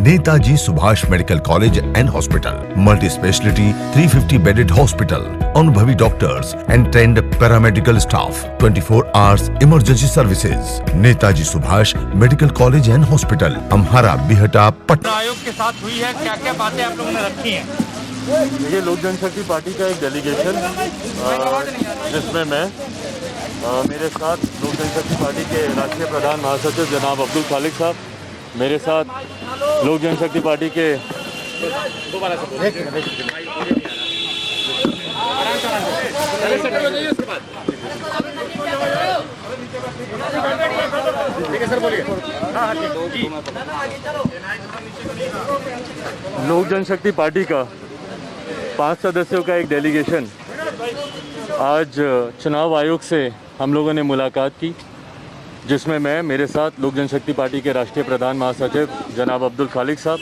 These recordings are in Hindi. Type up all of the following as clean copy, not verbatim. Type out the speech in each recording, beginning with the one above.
Netaji Subhash medical college and hospital, multi speciality 350 bedded hospital, अनुभवी doctors and trained paramedical staff, 24 hours emergency services. Netaji Subhash medical college and hospital, Amhara, Bihta, Patna. आयोग के साथ हुई है, क्या क्या बातें आप लोगों ने रखी हैं? ये लोक जनशक्ति पार्टी का एक डेलीगेशन जिसमें मैं मेरे साथ लोक जनशक्ति पार्टी के राष्ट्रीय प्रधान महासचिव जनाब अब्दुल खालिक साहब, मेरे साथ लोक जनशक्ति पार्टी के लोक जनशक्ति पार्टी का 5 सदस्यों का एक डेलीगेशन आज चुनाव आयोग से हम लोगों ने मुलाकात की, जिसमें मैं, मेरे साथ लोक जनशक्ति पार्टी के राष्ट्रीय प्रधान महासचिव जनाब अब्दुल खालिक साहब,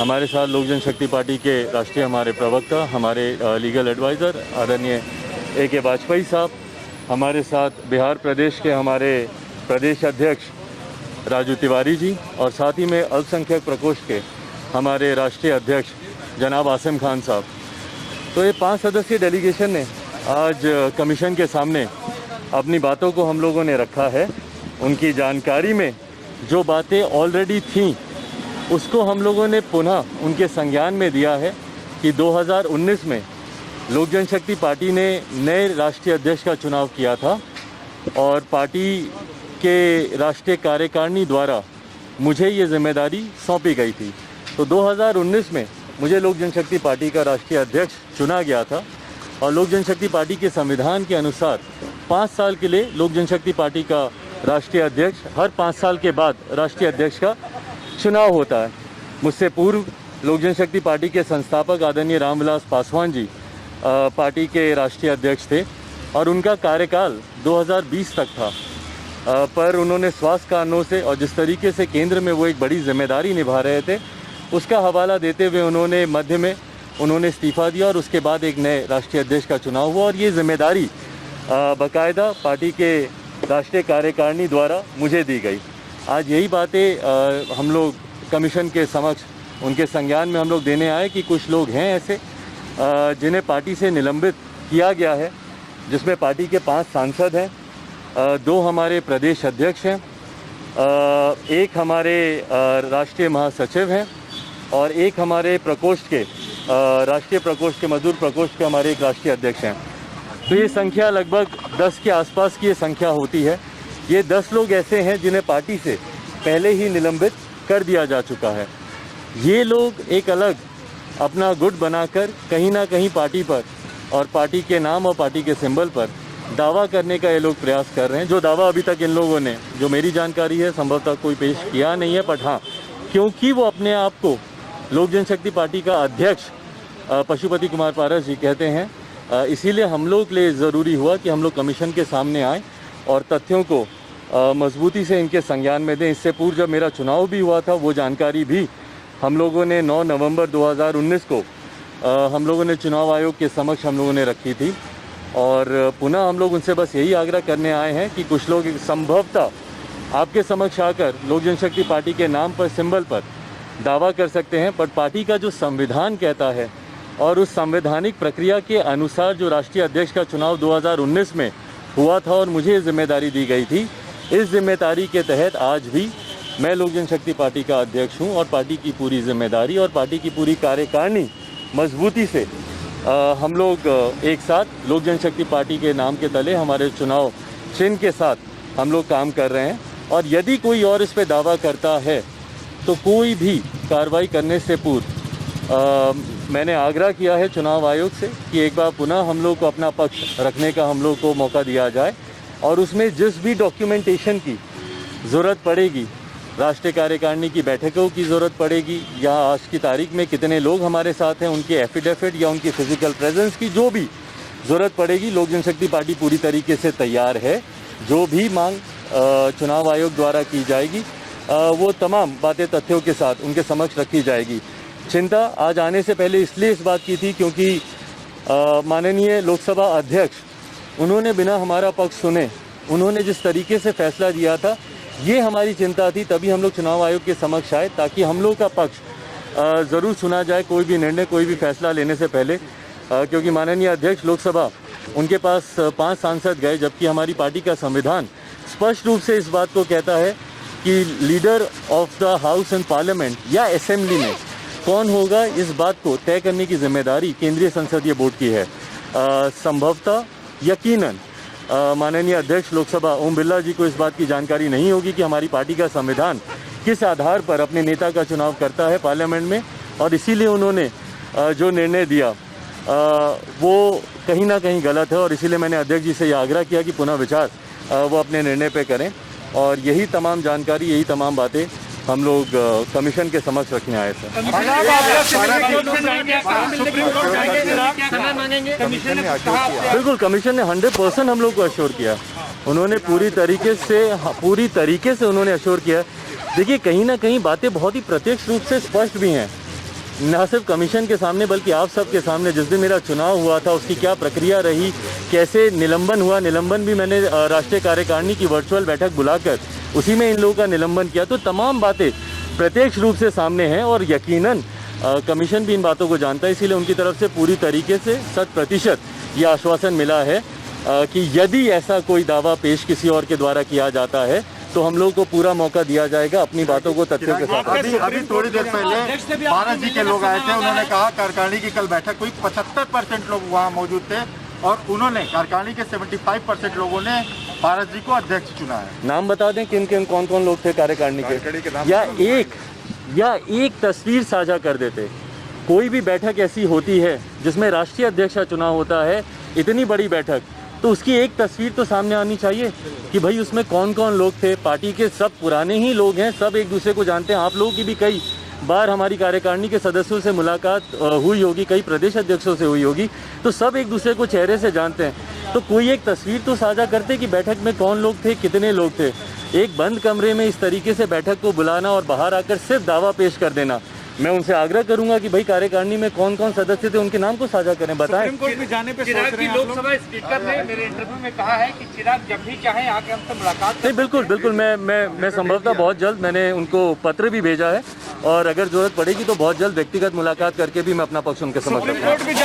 हमारे साथ लोक जनशक्ति पार्टी के राष्ट्रीय हमारे प्रवक्ता, हमारे लीगल एडवाइज़र आदरणीय AK वाजपेयी साहब, हमारे साथ बिहार प्रदेश के हमारे प्रदेश अध्यक्ष राजू तिवारी जी, और साथ ही में अल्पसंख्यक प्रकोष्ठ के हमारे राष्ट्रीय अध्यक्ष जनाब आसिम खान साहब। तो ये 5 सदस्यीय डेलीगेशन ने आज कमीशन के सामने अपनी बातों को हम लोगों ने रखा है। उनकी जानकारी में जो बातें ऑलरेडी थीं उसको हम लोगों ने पुनः उनके संज्ञान में दिया है कि 2019 में लोक जनशक्ति पार्टी ने नए राष्ट्रीय अध्यक्ष का चुनाव किया था और पार्टी के राष्ट्रीय कार्यकारिणी द्वारा मुझे ये जिम्मेदारी सौंपी गई थी। तो 2019 में मुझे लोक जनशक्ति पार्टी का राष्ट्रीय अध्यक्ष चुना गया था और लोक जनशक्ति पार्टी के संविधान के अनुसार 5 साल के लिए लोक जनशक्ति पार्टी का राष्ट्रीय अध्यक्ष, हर 5 साल के बाद राष्ट्रीय अध्यक्ष का चुनाव होता है। मुझसे पूर्व लोक जनशक्ति पार्टी के संस्थापक आदरणीय रामविलास पासवान जी पार्टी के राष्ट्रीय अध्यक्ष थे और उनका कार्यकाल 2020 तक था, पर उन्होंने स्वास्थ्य कारणों से और जिस तरीके से केंद्र में वो एक बड़ी जिम्मेदारी निभा रहे थे उसका हवाला देते हुए उन्होंने मध्य में इस्तीफ़ा दिया और उसके बाद एक नए राष्ट्रीय अध्यक्ष का चुनाव हुआ और ये जिम्मेदारी बाकायदा पार्टी के राष्ट्रीय कार्यकारिणी द्वारा मुझे दी गई। आज यही बातें हम लोग कमीशन के समक्ष उनके संज्ञान में हम लोग देने आए कि कुछ लोग हैं ऐसे जिन्हें पार्टी से निलंबित किया गया है, जिसमें पार्टी के 5 सांसद हैं, 2 हमारे प्रदेश अध्यक्ष हैं, 1 हमारे राष्ट्रीय महासचिव हैं और 1 हमारे प्रकोष्ठ के राष्ट्रीय प्रकोष्ठ के मजदूर प्रकोष्ठ के हमारे एक राष्ट्रीय अध्यक्ष हैं। तो ये संख्या लगभग 10 के आसपास की ये संख्या होती है। ये 10 लोग ऐसे हैं जिन्हें पार्टी से पहले ही निलंबित कर दिया जा चुका है। ये लोग एक अलग अपना गुट बनाकर कहीं ना कहीं पार्टी पर और पार्टी के नाम और पार्टी के सिंबल पर दावा करने का ये लोग प्रयास कर रहे हैं, जो दावा अभी तक इन लोगों ने, जो मेरी जानकारी है, संभवतः कोई पेश किया नहीं है। बट हाँ, क्योंकि वो अपने आप को लोक जनशक्ति पार्टी का अध्यक्ष पशुपति कुमार पारस जी कहते हैं, इसीलिए हम लोग के लिए ज़रूरी हुआ कि हम लोग कमीशन के सामने आएँ और तथ्यों को मजबूती से इनके संज्ञान में दें। इससे पूर्व जब मेरा चुनाव भी हुआ था वो जानकारी भी हम लोगों ने 9 नवंबर 2019 को हम लोगों ने चुनाव आयोग के समक्ष हम लोगों ने रखी थी और पुनः हम लोग उनसे बस यही आग्रह करने आए हैं कि कुछ लोग संभवतः आपके समक्ष आकर लोक जनशक्ति पार्टी के नाम पर, सिंबल पर दावा कर सकते हैं, पर पार्टी का जो संविधान कहता है और उस संवैधानिक प्रक्रिया के अनुसार जो राष्ट्रीय अध्यक्ष का चुनाव 2019 में हुआ था और मुझे जिम्मेदारी दी गई थी, इस जिम्मेदारी के तहत आज भी मैं लोक जनशक्ति पार्टी का अध्यक्ष हूं और पार्टी की पूरी जिम्मेदारी और पार्टी की पूरी कार्यकारिणी मजबूती से हम लोग एक साथ लोक जनशक्ति पार्टी के नाम के तले हमारे चुनाव चिन्ह के साथ हम लोग काम कर रहे हैं। और यदि कोई और इस पे दावा करता है तो कोई भी कार्रवाई करने से पूर्व मैंने आग्रह किया है चुनाव आयोग से कि एक बार पुनः हम लोग को अपना पक्ष रखने का हम लोग को मौका दिया जाए और उसमें जिस भी डॉक्यूमेंटेशन की ज़रूरत पड़ेगी, राष्ट्रीय कार्यकारिणी की बैठकों की ज़रूरत पड़ेगी या आज की तारीख में कितने लोग हमारे साथ हैं उनके एफिडेविट या उनकी फ़िज़िकल प्रेजेंस की जो भी ज़रूरत पड़ेगी, लोक जनशक्ति पार्टी पूरी तरीके से तैयार है। जो भी मांग चुनाव आयोग द्वारा की जाएगी वो तमाम बातें तथ्यों के साथ उनके समक्ष रखी जाएगी। चिंता आज आने से पहले इसलिए इस बात की थी क्योंकि माननीय लोकसभा अध्यक्ष उन्होंने बिना हमारा पक्ष सुने उन्होंने जिस तरीके से फैसला दिया था, ये हमारी चिंता थी। तभी हम लोग चुनाव आयोग के समक्ष आए ताकि हम लोग का पक्ष ज़रूर सुना जाए कोई भी निर्णय, कोई भी फैसला लेने से पहले, क्योंकि माननीय अध्यक्ष लोकसभा, उनके पास 5 सांसद गए, जबकि हमारी पार्टी का संविधान स्पष्ट रूप से इस बात को कहता है कि leader of the house and parliament या असेंबली में कौन होगा, इस बात को तय करने की जिम्मेदारी केंद्रीय संसदीय बोर्ड की है। संभवतः यकीनन माननीय अध्यक्ष लोकसभा ओम बिरला जी को इस बात की जानकारी नहीं होगी कि हमारी पार्टी का संविधान किस आधार पर अपने नेता का चुनाव करता है पार्लियामेंट में, और इसीलिए उन्होंने जो निर्णय दिया वो कहीं ना कहीं गलत है, और इसीलिए मैंने अध्यक्ष जी से यह आग्रह किया कि पुनः विचार वो अपने निर्णय पे करें, और यही तमाम जानकारी, यही तमाम बातें हम लोग कमीशन के समक्ष रखने आए थे। बिल्कुल, कमीशन ने 100% हम लोग को अश्योर किया, उन्होंने पूरी तरीके से उन्होंने अश्योर किया। देखिए, कहीं ना कहीं बातें बहुत ही प्रत्यक्ष रूप से स्पष्ट भी हैं, न सिर्फ कमीशन के सामने बल्कि आप सबके सामने। जिस दिन मेरा चुनाव हुआ था उसकी क्या प्रक्रिया रही, कैसे निलंबन हुआ, निलंबन भी मैंने राष्ट्रीय कार्यकारिणी की वर्चुअल बैठक बुलाकर उसी में इन लोगों का निलंबन किया। तो तमाम बातें प्रत्यक्ष रूप से सामने हैं, और यकीनन कमीशन भी इन बातों को जानता है, इसीलिए उनकी तरफ से पूरी तरीके से 100% ये आश्वासन मिला है कि यदि ऐसा कोई दावा पेश किसी और के द्वारा किया जाता है तो हम लोग को पूरा मौका दिया जाएगा अपनी बातों को तथ्यों के साथ। अभी थोड़ी देर पहले पारस जी के लोग आए थे, उन्होंने कहा कार्यकारिणी की कल बैठक हुई, 75% लोग वहाँ मौजूद थे, और उन्होंने कार्यकारिणी के 75% लोगों ने पारस जी को अध्यक्ष चुना है। नाम बता दें किन किन कौन कौन लोग थे कार्यकारिणी के, या एक तस्वीर साझा कर देते। कोई भी बैठक ऐसी होती है जिसमें राष्ट्रीय अध्यक्ष का चुनाव होता है, इतनी बड़ी बैठक, तो उसकी एक तस्वीर तो सामने आनी चाहिए कि भाई उसमें कौन कौन लोग थे। पार्टी के सब पुराने ही लोग हैं, सब एक दूसरे को जानते हैं। आप लोगों की भी कई बार हमारी कार्यकारिणी के सदस्यों से मुलाकात हुई होगी, कई प्रदेश अध्यक्षों से हुई होगी, तो सब एक दूसरे को चेहरे से जानते हैं। तो कोई एक तस्वीर तो साझा करते कि बैठक में कौन लोग थे, कितने लोग थे। एक बंद कमरे में इस तरीके से बैठक को बुलाना और बाहर आकर सिर्फ दावा पेश कर देना, मैं उनसे आग्रह करूंगा कि भाई कार्यकारिणी में कौन कौन सदस्य थे उनके नाम को साझा करें, बताएं। चिराग की लोकसभा स्पीकर ने मेरे इंटरव्यू में कहा है कि चिराग जब भी चाहे आके हमसे मुलाकात। नहीं, बिल्कुल मैं संभवतः बहुत जल्द, मैंने उनको पत्र भी भेजा है, और अगर जरूरत पड़ेगी तो बहुत जल्द व्यक्तिगत मुलाकात करके भी मैं अपना पक्ष उनके समक्ष रखूंगा।